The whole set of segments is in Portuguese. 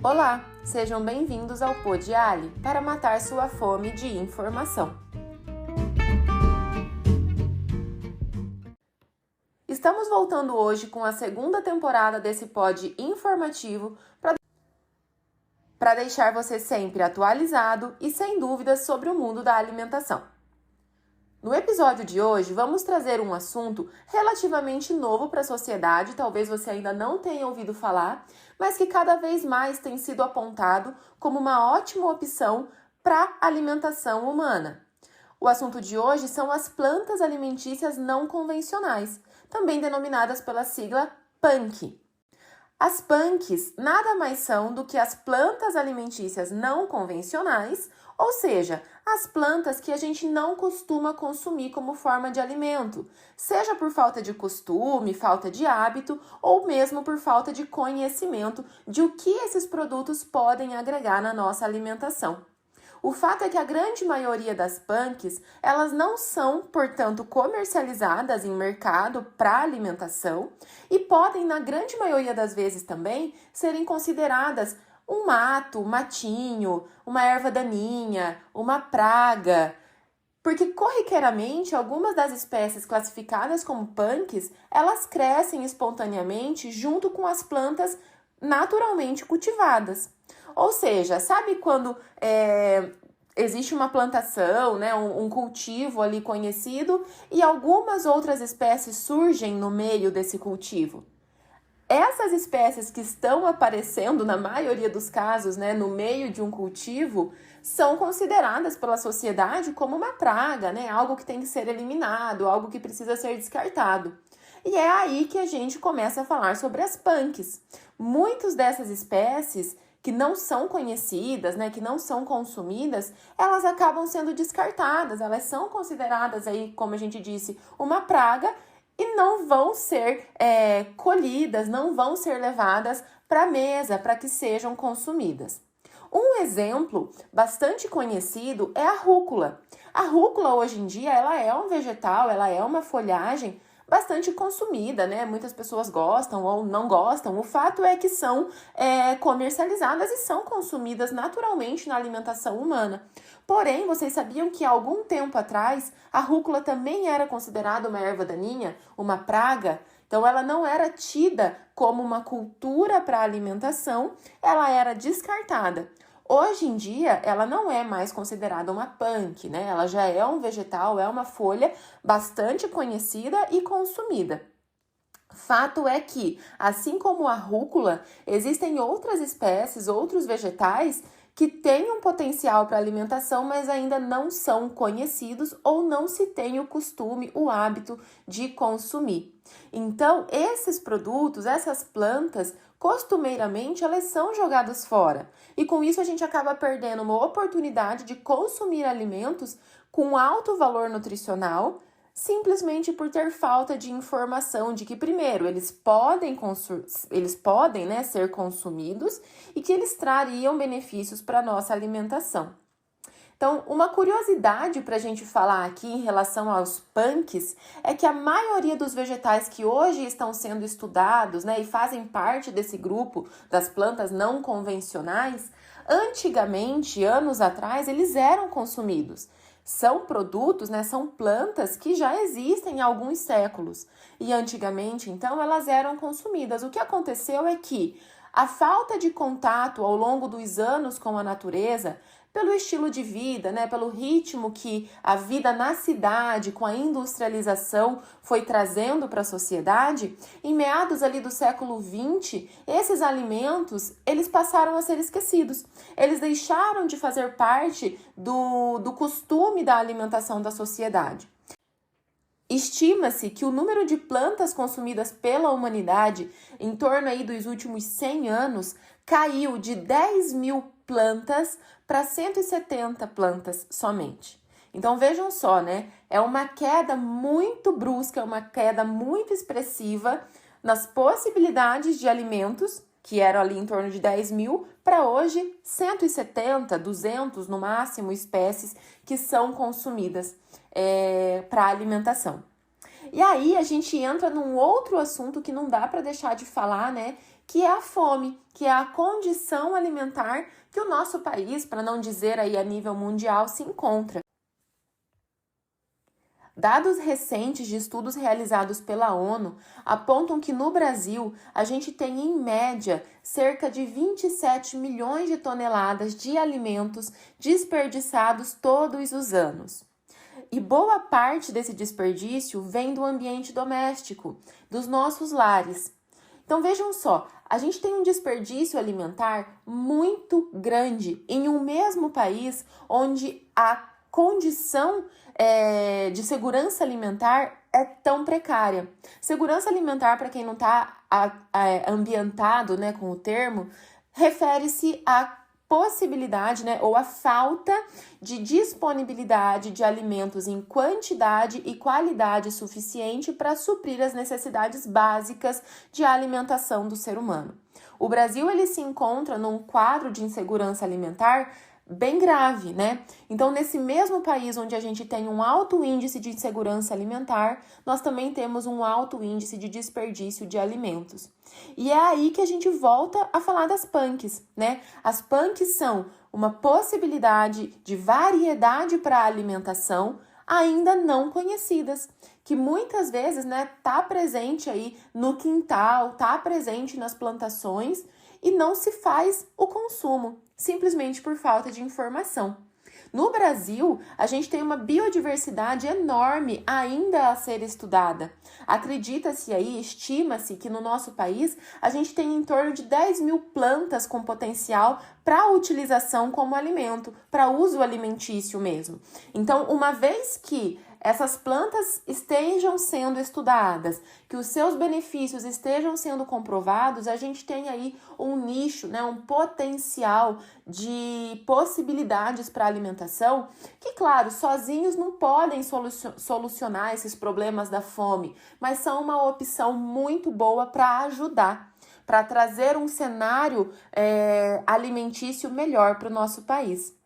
Olá, sejam bem-vindos ao Podiali para matar sua fome de informação. Estamos voltando hoje com a segunda temporada desse pod informativo para deixar você sempre atualizado e sem dúvidas sobre o mundo da alimentação. No episódio de hoje, vamos trazer um assunto relativamente novo para a sociedade, talvez você ainda não tenha ouvido falar, mas que cada vez mais tem sido apontado como uma ótima opção para a alimentação humana. O assunto de hoje são as plantas alimentícias não convencionais, também denominadas pela sigla PANC. As PANCs nada mais são do que as plantas alimentícias não convencionais, ou seja, as plantas que a gente não costuma consumir como forma de alimento, seja por falta de costume, falta de hábito ou mesmo por falta de conhecimento de o que esses produtos podem agregar na nossa alimentação. O fato é que a grande maioria das PANCs, elas não são, portanto, comercializadas em mercado para alimentação e podem, na grande maioria das vezes também, serem consideradas um mato, um matinho, uma erva daninha, uma praga, porque corriqueiramente algumas das espécies classificadas como PANCs, elas crescem espontaneamente junto com as plantas naturalmente cultivadas. Ou seja, sabe quando existe uma plantação, né, um cultivo ali conhecido e algumas outras espécies surgem no meio desse cultivo? Essas espécies que estão aparecendo, na maioria dos casos, né, no meio de um cultivo, são consideradas pela sociedade como uma praga, né, algo que tem que ser eliminado, algo que precisa ser descartado. E é aí que a gente começa a falar sobre as PANCs. Muitas dessas espécies que não são conhecidas, né, que não são consumidas, elas acabam sendo descartadas, elas são consideradas aí, como a gente disse, uma praga e não vão ser colhidas, não vão ser levadas para a mesa para que sejam consumidas. Um exemplo bastante conhecido é a rúcula. A rúcula hoje em dia ela é um vegetal, ela é uma folhagem bastante consumida, né? Muitas pessoas gostam ou não gostam. O fato é que são comercializadas e são consumidas naturalmente na alimentação humana. Porém, vocês sabiam que há algum tempo atrás a rúcula também era considerada uma erva daninha, uma praga? Então, ela não era tida como uma cultura para alimentação, ela era descartada. Hoje em dia, ela não é mais considerada uma PANC, né? Ela já é um vegetal, é uma folha bastante conhecida e consumida. Fato é que, assim como a rúcula, existem outras espécies, outros vegetais que têm um potencial para alimentação, mas ainda não são conhecidos ou não se tem o costume, o hábito de consumir. Então, esses produtos, essas plantas, costumeiramente, elas são jogadas fora. E com isso a gente acaba perdendo uma oportunidade de consumir alimentos com alto valor nutricional, simplesmente por ter falta de informação de que, primeiro, eles podem né, ser consumidos e que eles trariam benefícios para a nossa alimentação. Então, uma curiosidade para a gente falar aqui em relação aos PANCs é que a maioria dos vegetais que hoje estão sendo estudados, né, e fazem parte desse grupo das plantas não convencionais, antigamente, anos atrás, eles eram consumidos. São produtos, né, são plantas que já existem há alguns séculos e antigamente, então, elas eram consumidas. O que aconteceu é que a falta de contato ao longo dos anos com a natureza, pelo estilo de vida, né, pelo ritmo que a vida na cidade, com a industrialização, foi trazendo para a sociedade, em meados ali do século XX, esses alimentos, eles passaram a ser esquecidos. Eles deixaram de fazer parte do costume da alimentação da sociedade. Estima-se que o número de plantas consumidas pela humanidade em torno aí dos últimos 100 anos caiu de 10 mil plantas para 170 plantas somente. Então vejam só, né? É uma queda muito brusca, uma queda muito expressiva nas possibilidades de alimentos, que eram ali em torno de 10 mil, para hoje 170, 200 no máximo espécies que são consumidas para alimentação. E aí a gente entra num outro assunto que não dá para deixar de falar, né? Que é a fome, que é a condição alimentar que o nosso país, para não dizer aí a nível mundial, se encontra. Dados recentes de estudos realizados pela ONU apontam que no Brasil a gente tem em média cerca de 27 milhões de toneladas de alimentos desperdiçados todos os anos. E boa parte desse desperdício vem do ambiente doméstico, dos nossos lares. Então vejam só, a gente tem um desperdício alimentar muito grande em um mesmo país onde a condição de segurança alimentar é tão precária. Segurança alimentar, para quem não está ambientado, né, com o termo, refere-se à possibilidade, né, ou a falta de disponibilidade de alimentos em quantidade e qualidade suficiente para suprir as necessidades básicas de alimentação do ser humano. O Brasil ele se encontra num quadro de insegurança alimentar bem grave, né? Então, nesse mesmo país onde a gente tem um alto índice de insegurança alimentar, nós também temos um alto índice de desperdício de alimentos. E é aí que a gente volta a falar das PANCs, né? As PANCs são uma possibilidade de variedade para a alimentação ainda não conhecidas, que muitas vezes, né, tá presente aí no quintal, tá presente nas plantações e não se faz o consumo, simplesmente por falta de informação. No Brasil, a gente tem uma biodiversidade enorme ainda a ser estudada. Acredita-se aí, estima-se que no nosso país a gente tem em torno de 10 mil plantas com potencial para utilização como alimento, para uso alimentício mesmo. Então, uma vez que essas plantas estejam sendo estudadas, que os seus benefícios estejam sendo comprovados, a gente tem aí um nicho, né, um potencial de possibilidades para alimentação que, claro, sozinhos não podem solucionar esses problemas da fome, mas são uma opção muito boa para ajudar, para trazer um cenário alimentício melhor para o nosso país.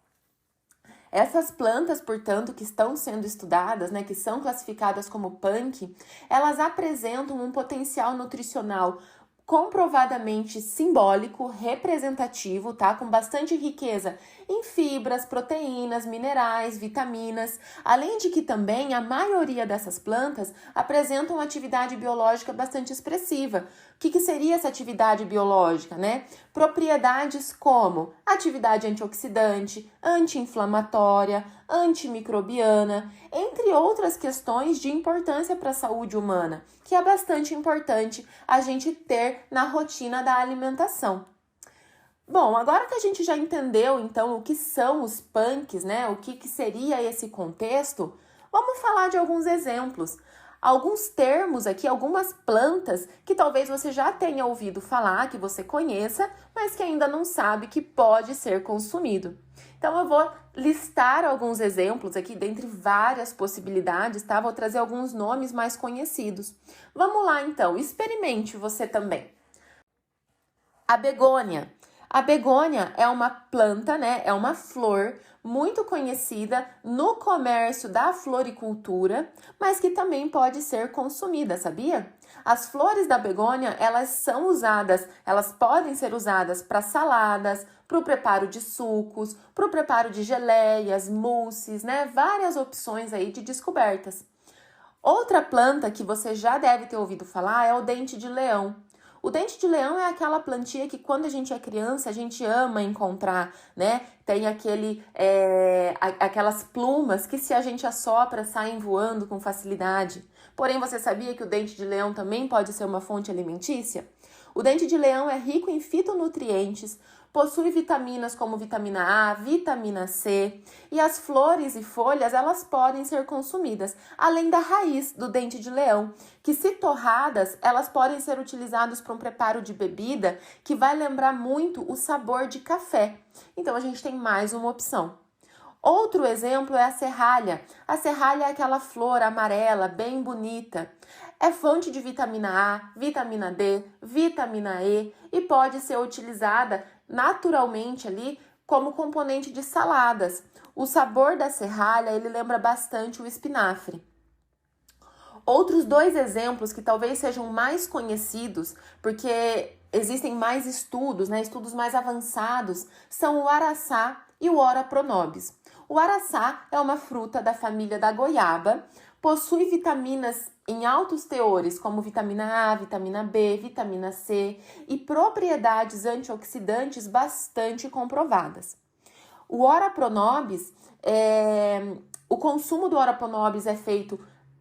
Essas plantas, portanto, que estão sendo estudadas, né, que são classificadas como PANC, elas apresentam um potencial nutricional comprovadamente simbólico, representativo, tá? Com bastante riqueza em fibras, proteínas, minerais, vitaminas, além de que também a maioria dessas plantas apresentam atividade biológica bastante expressiva. O que seria essa atividade biológica, né? Propriedades como atividade antioxidante, anti-inflamatória, antimicrobiana, entre outras questões de importância para a saúde humana, que é bastante importante a gente ter na rotina da alimentação. Bom, agora que a gente já entendeu, então, o que são os PANCs, né? O que seria esse contexto, vamos falar de alguns exemplos. Alguns termos aqui, algumas plantas que talvez você já tenha ouvido falar, que você conheça, mas que ainda não sabe que pode ser consumido. Então, eu vou listar alguns exemplos aqui, dentre várias possibilidades, tá? Vou trazer alguns nomes mais conhecidos. Vamos lá, então, experimente você também. A begônia. A begônia é uma planta, né? É uma flor muito conhecida no comércio da floricultura, mas que também pode ser consumida, sabia? As flores da begônia, elas podem ser usadas para saladas, para o preparo de sucos, para o preparo de geleias, mousses, né? Várias opções aí de descobertas. Outra planta que você já deve ter ouvido falar é o dente de leão. O dente de leão é aquela plantinha que quando a gente é criança, a gente ama encontrar, né? Tem aquelas plumas que se a gente assopra, saem voando com facilidade. Porém, você sabia que o dente de leão também pode ser uma fonte alimentícia? O dente de leão é rico em fitonutrientes, possui vitaminas como vitamina A, vitamina C, e as flores e folhas elas podem ser consumidas, além da raiz do dente de leão, que se torradas, elas podem ser utilizadas para um preparo de bebida que vai lembrar muito o sabor de café. Então a gente tem mais uma opção. Outro exemplo é a serralha. A serralha é aquela flor amarela, bem bonita. É fonte de vitamina A, vitamina D, vitamina E e pode ser utilizada naturalmente ali como componente de saladas. O sabor da serralha, ele lembra bastante o espinafre. Outros dois exemplos que talvez sejam mais conhecidos, porque existem mais estudos, né, estudos mais avançados, são o araçá e o ora pronobis. O araçá é uma fruta da família da goiaba, possui vitaminas em altos teores, como vitamina A, vitamina B, vitamina C e propriedades antioxidantes bastante comprovadas. O ora pronobis, o consumo do ora pronobis é feito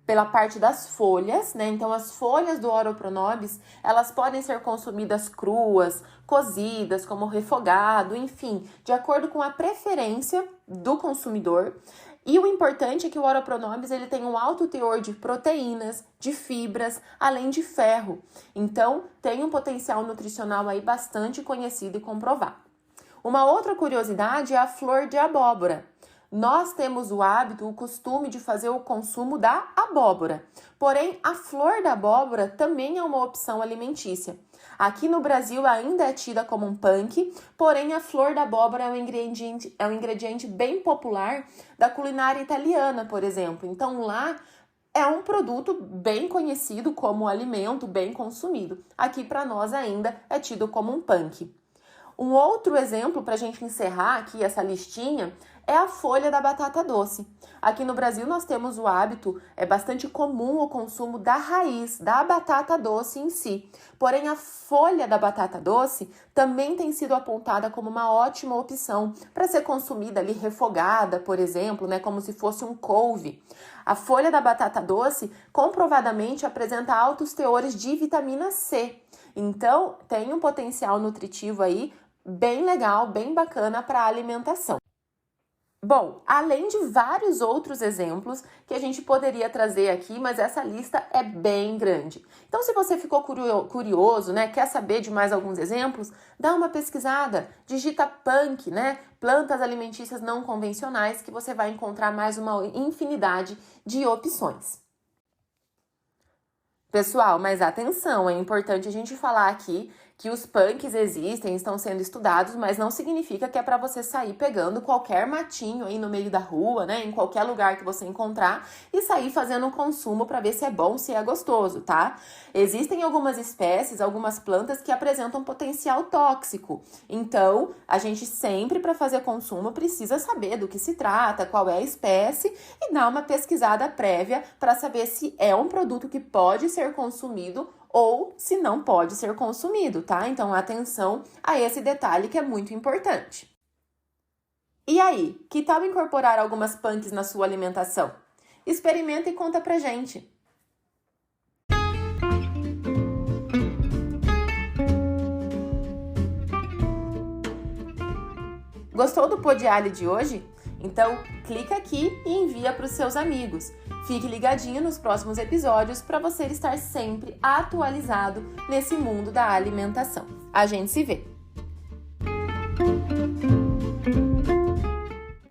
pela parte das folhas, né? Então, as folhas do ora pronobis, elas podem ser consumidas cruas, cozidas, como refogado, enfim, de acordo com a preferência do consumidor. E o importante é que o ora pronobis, ele tem um alto teor de proteínas, de fibras, além de ferro. Então, tem um potencial nutricional aí bastante conhecido e comprovado. Uma outra curiosidade é a flor de abóbora. Nós temos o hábito, o costume de fazer o consumo da abóbora. Porém, a flor da abóbora também é uma opção alimentícia. Aqui no Brasil ainda é tida como um punk, porém a flor da abóbora é um ingrediente bem popular da culinária italiana, por exemplo. Então lá é um produto bem conhecido como alimento, bem consumido. Aqui para nós ainda é tido como um punk. Um outro exemplo para a gente encerrar aqui essa listinha é a folha da batata doce. Aqui no Brasil nós temos o hábito, é bastante comum o consumo da raiz, da batata doce em si. Porém, a folha da batata doce também tem sido apontada como uma ótima opção para ser consumida ali refogada, por exemplo, né, como se fosse um couve. A folha da batata doce comprovadamente apresenta altos teores de vitamina C. Então, tem um potencial nutritivo aí bem legal, bem bacana para a alimentação. Bom, além de vários outros exemplos que a gente poderia trazer aqui, mas essa lista é bem grande. Então, se você ficou curioso, né, quer saber de mais alguns exemplos, dá uma pesquisada, digita punk, né, plantas alimentícias não convencionais, que você vai encontrar mais uma infinidade de opções. Pessoal, mas atenção, é importante a gente falar aqui que os punks existem, estão sendo estudados, mas não significa que é para você sair pegando qualquer matinho aí no meio da rua, né, em qualquer lugar que você encontrar e sair fazendo um consumo para ver se é bom, se é gostoso, tá? Existem algumas espécies, algumas plantas que apresentam potencial tóxico. Então, a gente sempre para fazer consumo precisa saber do que se trata, qual é a espécie e dar uma pesquisada prévia para saber se é um produto que pode ser consumido ou se não pode ser consumido, tá? Então, atenção a esse detalhe que é muito importante. E aí, que tal incorporar algumas punks na sua alimentação? Experimenta e conta pra gente! Gostou do Podiali de hoje? Então, clica aqui e envia para os seus amigos. Fique ligadinho nos próximos episódios para você estar sempre atualizado nesse mundo da alimentação. A gente se vê!